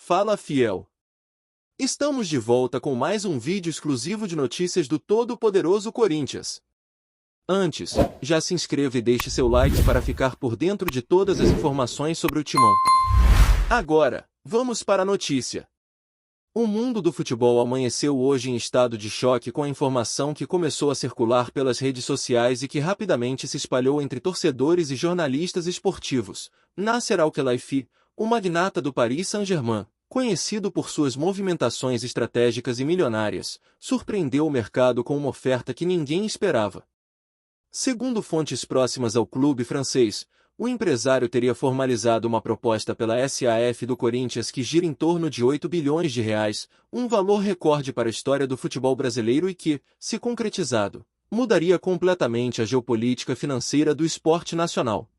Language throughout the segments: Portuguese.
Fala fiel! Estamos de volta com mais um vídeo exclusivo de notícias do todo-poderoso Corinthians. Antes, já se inscreva e deixe seu like para ficar por dentro de todas as informações sobre o Timão. Agora, vamos para a notícia. O mundo do futebol amanheceu hoje em estado de choque com a informação que começou a circular pelas redes sociais e que rapidamente se espalhou entre torcedores e jornalistas esportivos. Nasser Al-Khelaifi, o magnata do Paris Saint-Germain, conhecido por suas movimentações estratégicas e milionárias, surpreendeu o mercado com uma oferta que ninguém esperava. Segundo fontes próximas ao clube francês, o empresário teria formalizado uma proposta pela SAF do Corinthians que gira em torno de 8 bilhões de reais, um valor recorde para a história do futebol brasileiro e que, se concretizado, mudaria completamente a geopolítica financeira do esporte nacional.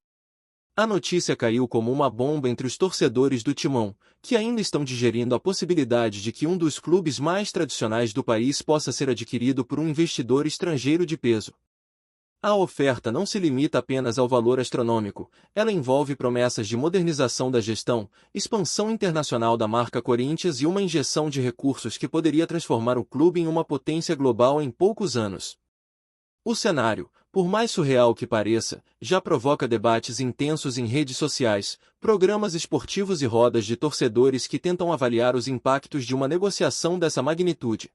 A notícia caiu como uma bomba entre os torcedores do Timão, que ainda estão digerindo a possibilidade de que um dos clubes mais tradicionais do país possa ser adquirido por um investidor estrangeiro de peso. A oferta não se limita apenas ao valor astronômico, ela envolve promessas de modernização da gestão, expansão internacional da marca Corinthians e uma injeção de recursos que poderia transformar o clube em uma potência global em poucos anos. O cenário, por mais surreal que pareça, já provoca debates intensos em redes sociais, programas esportivos e rodas de torcedores que tentam avaliar os impactos de uma negociação dessa magnitude.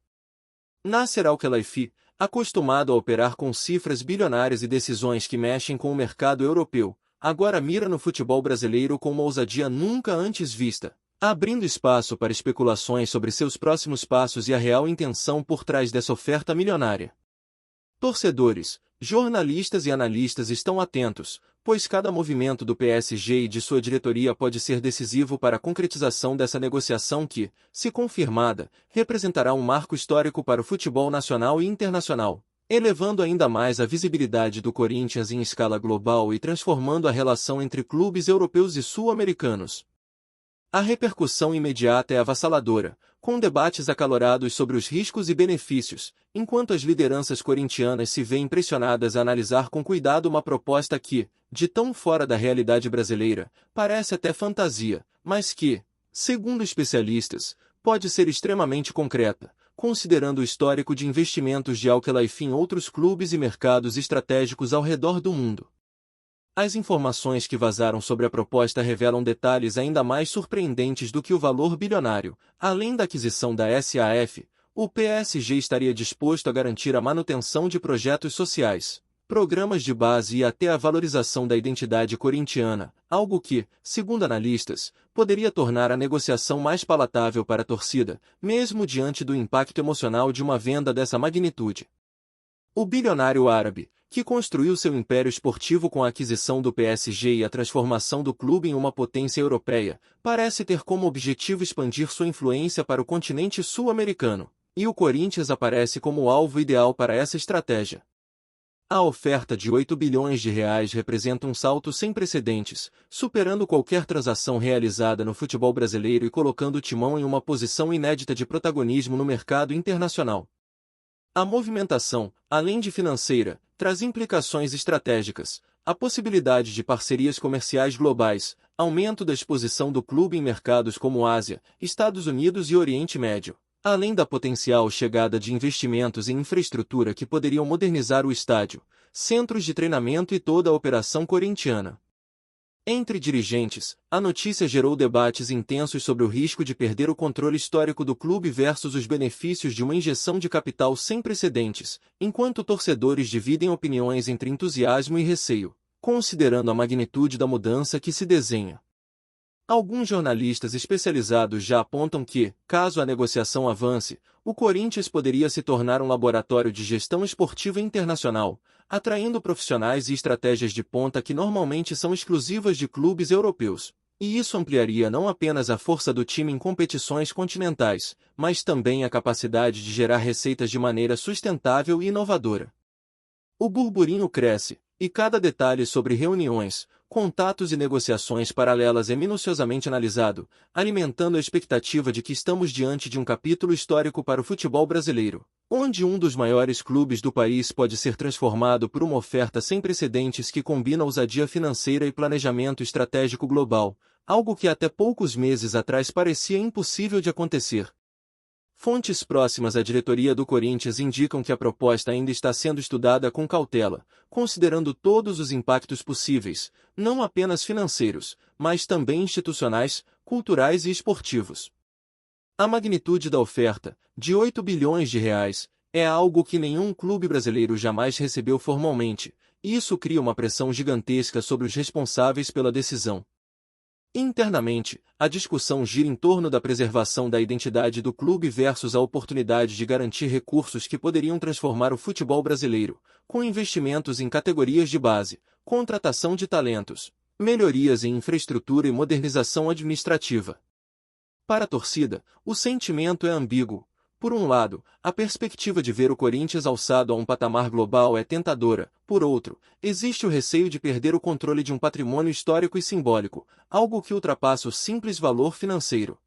Nasser Al-Khelaifi, acostumado a operar com cifras bilionárias e decisões que mexem com o mercado europeu, agora mira no futebol brasileiro com uma ousadia nunca antes vista, abrindo espaço para especulações sobre seus próximos passos e a real intenção por trás dessa oferta milionária. Torcedores, jornalistas e analistas estão atentos, pois cada movimento do PSG e de sua diretoria pode ser decisivo para a concretização dessa negociação que, se confirmada, representará um marco histórico para o futebol nacional e internacional, elevando ainda mais a visibilidade do Corinthians em escala global e transformando a relação entre clubes europeus e sul-americanos. A repercussão imediata é avassaladora, com debates acalorados sobre os riscos e benefícios, enquanto as lideranças corintianas se veem pressionadas a analisar com cuidado uma proposta que, de tão fora da realidade brasileira, parece até fantasia, mas que, segundo especialistas, pode ser extremamente concreta, considerando o histórico de investimentos de Al-Khelaifi em outros clubes e mercados estratégicos ao redor do mundo. As informações que vazaram sobre a proposta revelam detalhes ainda mais surpreendentes do que o valor bilionário. Além da aquisição da SAF, o PSG estaria disposto a garantir a manutenção de projetos sociais, programas de base e até a valorização da identidade corintiana, algo que, segundo analistas, poderia tornar a negociação mais palatável para a torcida, mesmo diante do impacto emocional de uma venda dessa magnitude. O bilionário árabe, que construiu seu império esportivo com a aquisição do PSG e a transformação do clube em uma potência europeia, parece ter como objetivo expandir sua influência para o continente sul-americano, e o Corinthians aparece como o alvo ideal para essa estratégia. A oferta de 8 bilhões de reais representa um salto sem precedentes, superando qualquer transação realizada no futebol brasileiro e colocando o Timão em uma posição inédita de protagonismo no mercado internacional. A movimentação, além de financeira, traz implicações estratégicas, a possibilidade de parcerias comerciais globais, aumento da exposição do clube em mercados como Ásia, Estados Unidos e Oriente Médio, além da potencial chegada de investimentos em infraestrutura que poderiam modernizar o estádio, centros de treinamento e toda a operação corintiana. Entre dirigentes, a notícia gerou debates intensos sobre o risco de perder o controle histórico do clube versus os benefícios de uma injeção de capital sem precedentes, enquanto torcedores dividem opiniões entre entusiasmo e receio, considerando a magnitude da mudança que se desenha. Alguns jornalistas especializados já apontam que, caso a negociação avance, o Corinthians poderia se tornar um laboratório de gestão esportiva internacional, atraindo profissionais e estratégias de ponta que normalmente são exclusivas de clubes europeus. E isso ampliaria não apenas a força do time em competições continentais, mas também a capacidade de gerar receitas de maneira sustentável e inovadora. O burburinho cresce, e cada detalhe sobre reuniões, contatos e negociações paralelas é minuciosamente analisado, alimentando a expectativa de que estamos diante de um capítulo histórico para o futebol brasileiro, onde um dos maiores clubes do país pode ser transformado por uma oferta sem precedentes que combina ousadia financeira e planejamento estratégico global, algo que até poucos meses atrás parecia impossível de acontecer. Fontes próximas à diretoria do Corinthians indicam que a proposta ainda está sendo estudada com cautela, considerando todos os impactos possíveis, não apenas financeiros, mas também institucionais, culturais e esportivos. A magnitude da oferta, de 8 bilhões de reais, é algo que nenhum clube brasileiro jamais recebeu formalmente, e isso cria uma pressão gigantesca sobre os responsáveis pela decisão. Internamente, a discussão gira em torno da preservação da identidade do clube versus a oportunidade de garantir recursos que poderiam transformar o futebol brasileiro, com investimentos em categorias de base, contratação de talentos, melhorias em infraestrutura e modernização administrativa. Para a torcida, o sentimento é ambíguo. Por um lado, a perspectiva de ver o Corinthians alçado a um patamar global é tentadora. Por outro, existe o receio de perder o controle de um patrimônio histórico e simbólico, algo que ultrapassa o simples valor financeiro.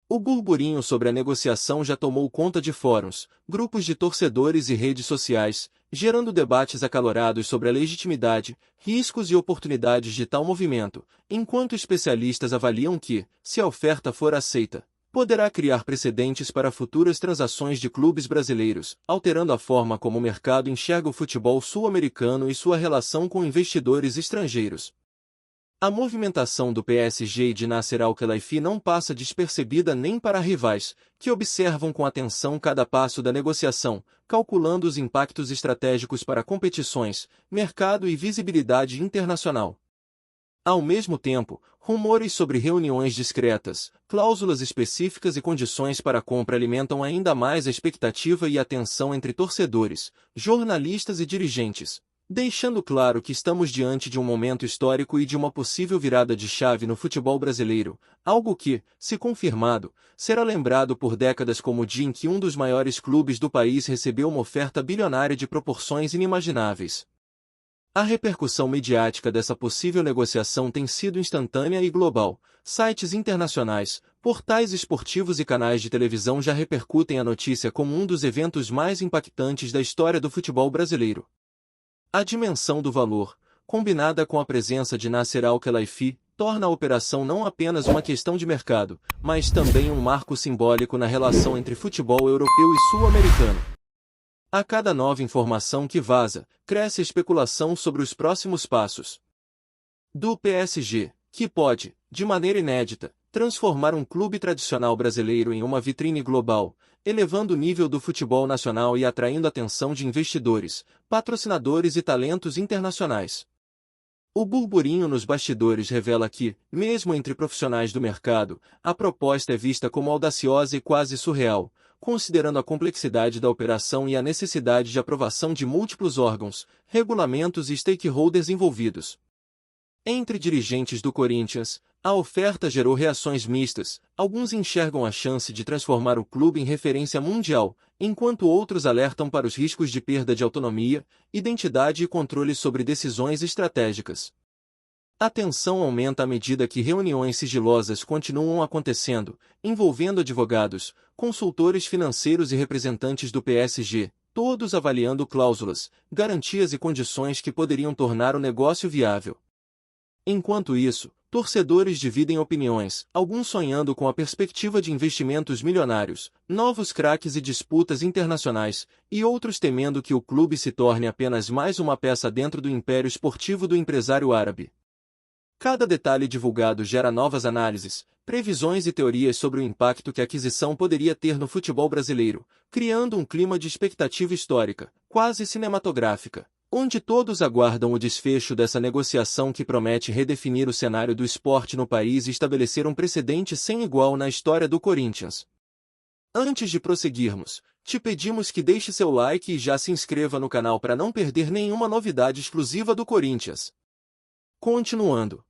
O burburinho sobre a negociação já tomou conta de fóruns, grupos de torcedores e redes sociais, gerando debates acalorados sobre a legitimidade, riscos e oportunidades de tal movimento, enquanto especialistas avaliam que, se a oferta for aceita, poderá criar precedentes para futuras transações de clubes brasileiros, alterando a forma como o mercado enxerga o futebol sul-americano e sua relação com investidores estrangeiros. A movimentação do PSG e de Nasser Al-Khelaifi não passa despercebida nem para rivais, que observam com atenção cada passo da negociação, calculando os impactos estratégicos para competições, mercado e visibilidade internacional. Ao mesmo tempo, rumores sobre reuniões discretas, cláusulas específicas e condições para a compra alimentam ainda mais a expectativa e a tensão entre torcedores, jornalistas e dirigentes, deixando claro que estamos diante de um momento histórico e de uma possível virada de chave no futebol brasileiro, algo que, se confirmado, será lembrado por décadas como o dia em que um dos maiores clubes do país recebeu uma oferta bilionária de proporções inimagináveis. A repercussão midiática dessa possível negociação tem sido instantânea e global. Sites internacionais, portais esportivos e canais de televisão já repercutem a notícia como um dos eventos mais impactantes da história do futebol brasileiro. A dimensão do valor, combinada com a presença de Nasser Al-Khelaifi, torna a operação não apenas uma questão de mercado, mas também um marco simbólico na relação entre futebol europeu e sul-americano. A cada nova informação que vaza, cresce a especulação sobre os próximos passos do PSG, que pode, de maneira inédita, transformar um clube tradicional brasileiro em uma vitrine global, elevando o nível do futebol nacional e atraindo a atenção de investidores, patrocinadores e talentos internacionais. O burburinho nos bastidores revela que, mesmo entre profissionais do mercado, a proposta é vista como audaciosa e quase surreal, considerando a complexidade da operação e a necessidade de aprovação de múltiplos órgãos, regulamentos e stakeholders envolvidos. Entre dirigentes do Corinthians, a oferta gerou reações mistas. Alguns enxergam a chance de transformar o clube em referência mundial, enquanto outros alertam para os riscos de perda de autonomia, identidade e controle sobre decisões estratégicas. A tensão aumenta à medida que reuniões sigilosas continuam acontecendo, envolvendo advogados, consultores financeiros e representantes do PSG, todos avaliando cláusulas, garantias e condições que poderiam tornar o negócio viável. Enquanto isso, torcedores dividem opiniões, alguns sonhando com a perspectiva de investimentos milionários, novos craques e disputas internacionais, e outros temendo que o clube se torne apenas mais uma peça dentro do império esportivo do empresário árabe. Cada detalhe divulgado gera novas análises, previsões e teorias sobre o impacto que a aquisição poderia ter no futebol brasileiro, criando um clima de expectativa histórica, quase cinematográfica, onde todos aguardam o desfecho dessa negociação que promete redefinir o cenário do esporte no país e estabelecer um precedente sem igual na história do Corinthians. Antes de prosseguirmos, te pedimos que deixe seu like e já se inscreva no canal para não perder nenhuma novidade exclusiva do Corinthians. Continuando.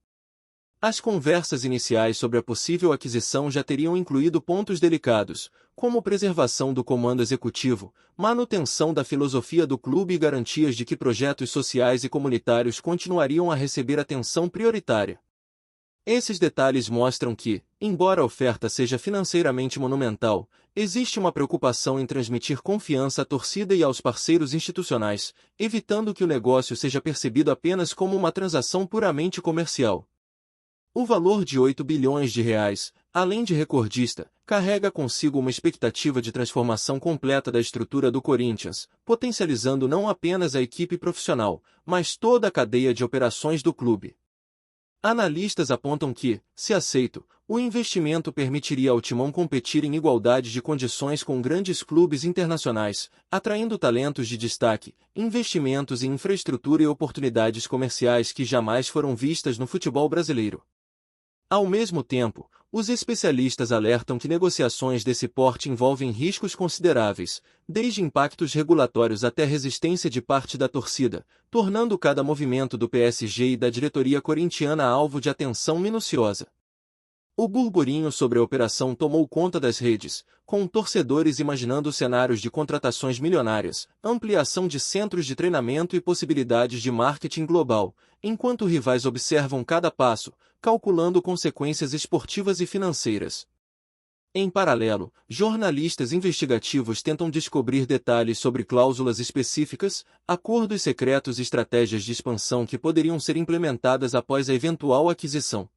As conversas iniciais sobre a possível aquisição já teriam incluído pontos delicados, como preservação do comando executivo, manutenção da filosofia do clube e garantias de que projetos sociais e comunitários continuariam a receber atenção prioritária. Esses detalhes mostram que, embora a oferta seja financeiramente monumental, existe uma preocupação em transmitir confiança à torcida e aos parceiros institucionais, evitando que o negócio seja percebido apenas como uma transação puramente comercial. O valor de 8 bilhões de reais, além de recordista, carrega consigo uma expectativa de transformação completa da estrutura do Corinthians, potencializando não apenas a equipe profissional, mas toda a cadeia de operações do clube. Analistas apontam que, se aceito, o investimento permitiria ao Timão competir em igualdade de condições com grandes clubes internacionais, atraindo talentos de destaque, investimentos em infraestrutura e oportunidades comerciais que jamais foram vistas no futebol brasileiro. Ao mesmo tempo, os especialistas alertam que negociações desse porte envolvem riscos consideráveis, desde impactos regulatórios até resistência de parte da torcida, tornando cada movimento do PSG e da diretoria corintiana alvo de atenção minuciosa. O burburinho sobre a operação tomou conta das redes, com torcedores imaginando cenários de contratações milionárias, ampliação de centros de treinamento e possibilidades de marketing global, enquanto rivais observam cada passo, calculando consequências esportivas e financeiras. Em paralelo, jornalistas investigativos tentam descobrir detalhes sobre cláusulas específicas, acordos secretos e estratégias de expansão que poderiam ser implementadas após a eventual aquisição.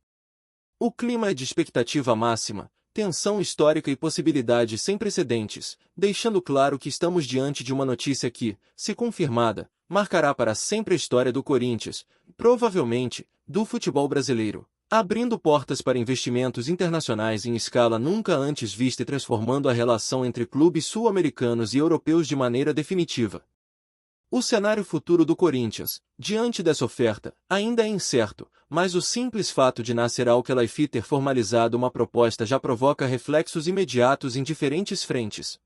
O clima é de expectativa máxima, tensão histórica e possibilidades sem precedentes, deixando claro que estamos diante de uma notícia que, se confirmada, marcará para sempre a história do Corinthians, provavelmente, do futebol brasileiro, abrindo portas para investimentos internacionais em escala nunca antes vista e transformando a relação entre clubes sul-americanos e europeus de maneira definitiva. O cenário futuro do Corinthians, diante dessa oferta, ainda é incerto, mas o simples fato de Nasser Al-Khelaifi ter formalizado uma proposta já provoca reflexos imediatos em diferentes frentes.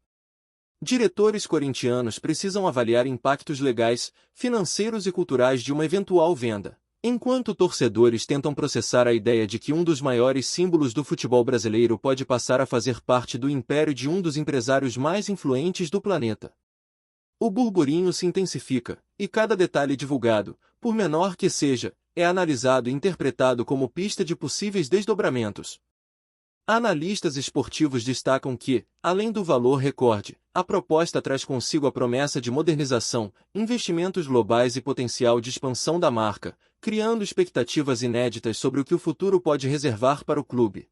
Diretores corintianos precisam avaliar impactos legais, financeiros e culturais de uma eventual venda, enquanto torcedores tentam processar a ideia de que um dos maiores símbolos do futebol brasileiro pode passar a fazer parte do império de um dos empresários mais influentes do planeta. O burburinho se intensifica, e cada detalhe divulgado, por menor que seja, é analisado e interpretado como pista de possíveis desdobramentos. Analistas esportivos destacam que, além do valor recorde, a proposta traz consigo a promessa de modernização, investimentos globais e potencial de expansão da marca, criando expectativas inéditas sobre o que o futuro pode reservar para o clube.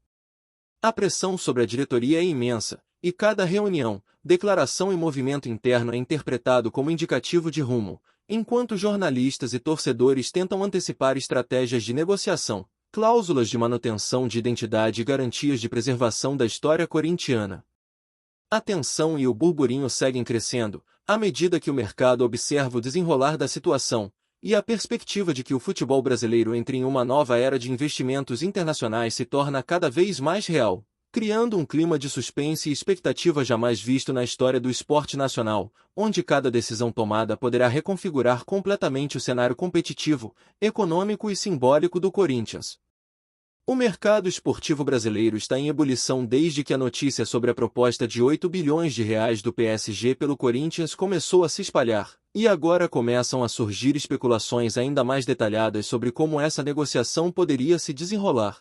A pressão sobre a diretoria é imensa, e cada reunião, declaração e movimento interno é interpretado como indicativo de rumo, enquanto jornalistas e torcedores tentam antecipar estratégias de negociação, cláusulas de manutenção de identidade e garantias de preservação da história corintiana. A tensão e o burburinho seguem crescendo, à medida que o mercado observa o desenrolar da situação, e a perspectiva de que o futebol brasileiro entre em uma nova era de investimentos internacionais se torna cada vez mais real, criando um clima de suspense e expectativa jamais visto na história do esporte nacional, onde cada decisão tomada poderá reconfigurar completamente o cenário competitivo, econômico e simbólico do Corinthians. O mercado esportivo brasileiro está em ebulição desde que a notícia sobre a proposta de 8 bilhões de reais do PSG pelo Corinthians começou a se espalhar, e agora começam a surgir especulações ainda mais detalhadas sobre como essa negociação poderia se desenrolar.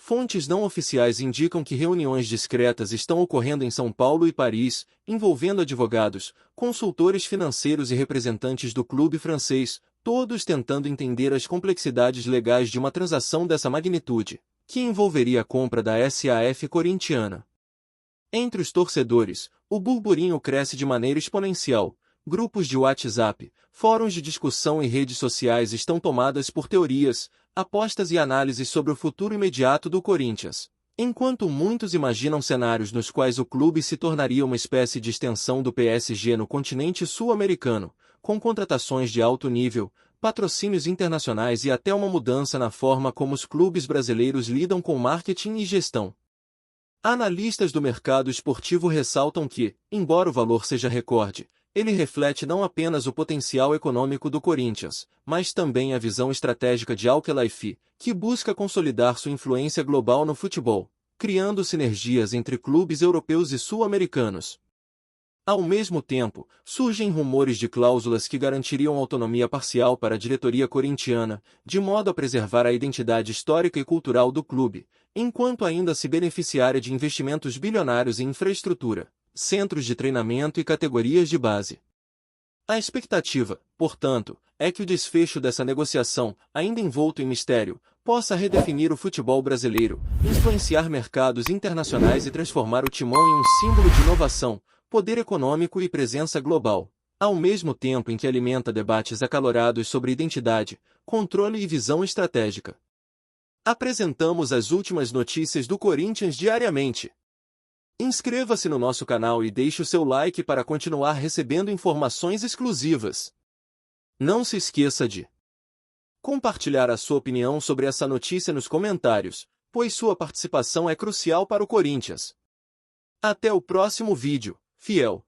Fontes não oficiais indicam que reuniões discretas estão ocorrendo em São Paulo e Paris, envolvendo advogados, consultores financeiros e representantes do clube francês, todos tentando entender as complexidades legais de uma transação dessa magnitude, que envolveria a compra da SAF corintiana. Entre os torcedores, o burburinho cresce de maneira exponencial. Grupos de WhatsApp, fóruns de discussão e redes sociais estão tomadas por teorias, apostas e análises sobre o futuro imediato do Corinthians, enquanto muitos imaginam cenários nos quais o clube se tornaria uma espécie de extensão do PSG no continente sul-americano, com contratações de alto nível, patrocínios internacionais e até uma mudança na forma como os clubes brasileiros lidam com marketing e gestão. Analistas do mercado esportivo ressaltam que, embora o valor seja recorde, ele reflete não apenas o potencial econômico do Corinthians, mas também a visão estratégica de Al-Khelaifi, que busca consolidar sua influência global no futebol, criando sinergias entre clubes europeus e sul-americanos. Ao mesmo tempo, surgem rumores de cláusulas que garantiriam autonomia parcial para a diretoria corintiana, de modo a preservar a identidade histórica e cultural do clube, enquanto ainda se beneficiaria de investimentos bilionários em infraestrutura, centros de treinamento e categorias de base. A expectativa, portanto, é que o desfecho dessa negociação, ainda envolto em mistério, possa redefinir o futebol brasileiro, influenciar mercados internacionais e transformar o Timão em um símbolo de inovação, poder econômico e presença global, ao mesmo tempo em que alimenta debates acalorados sobre identidade, controle e visão estratégica. Apresentamos as últimas notícias do Corinthians diariamente. Inscreva-se no nosso canal e deixe o seu like para continuar recebendo informações exclusivas. Não se esqueça de compartilhar a sua opinião sobre essa notícia nos comentários, pois sua participação é crucial para o Corinthians. Até o próximo vídeo, fiel!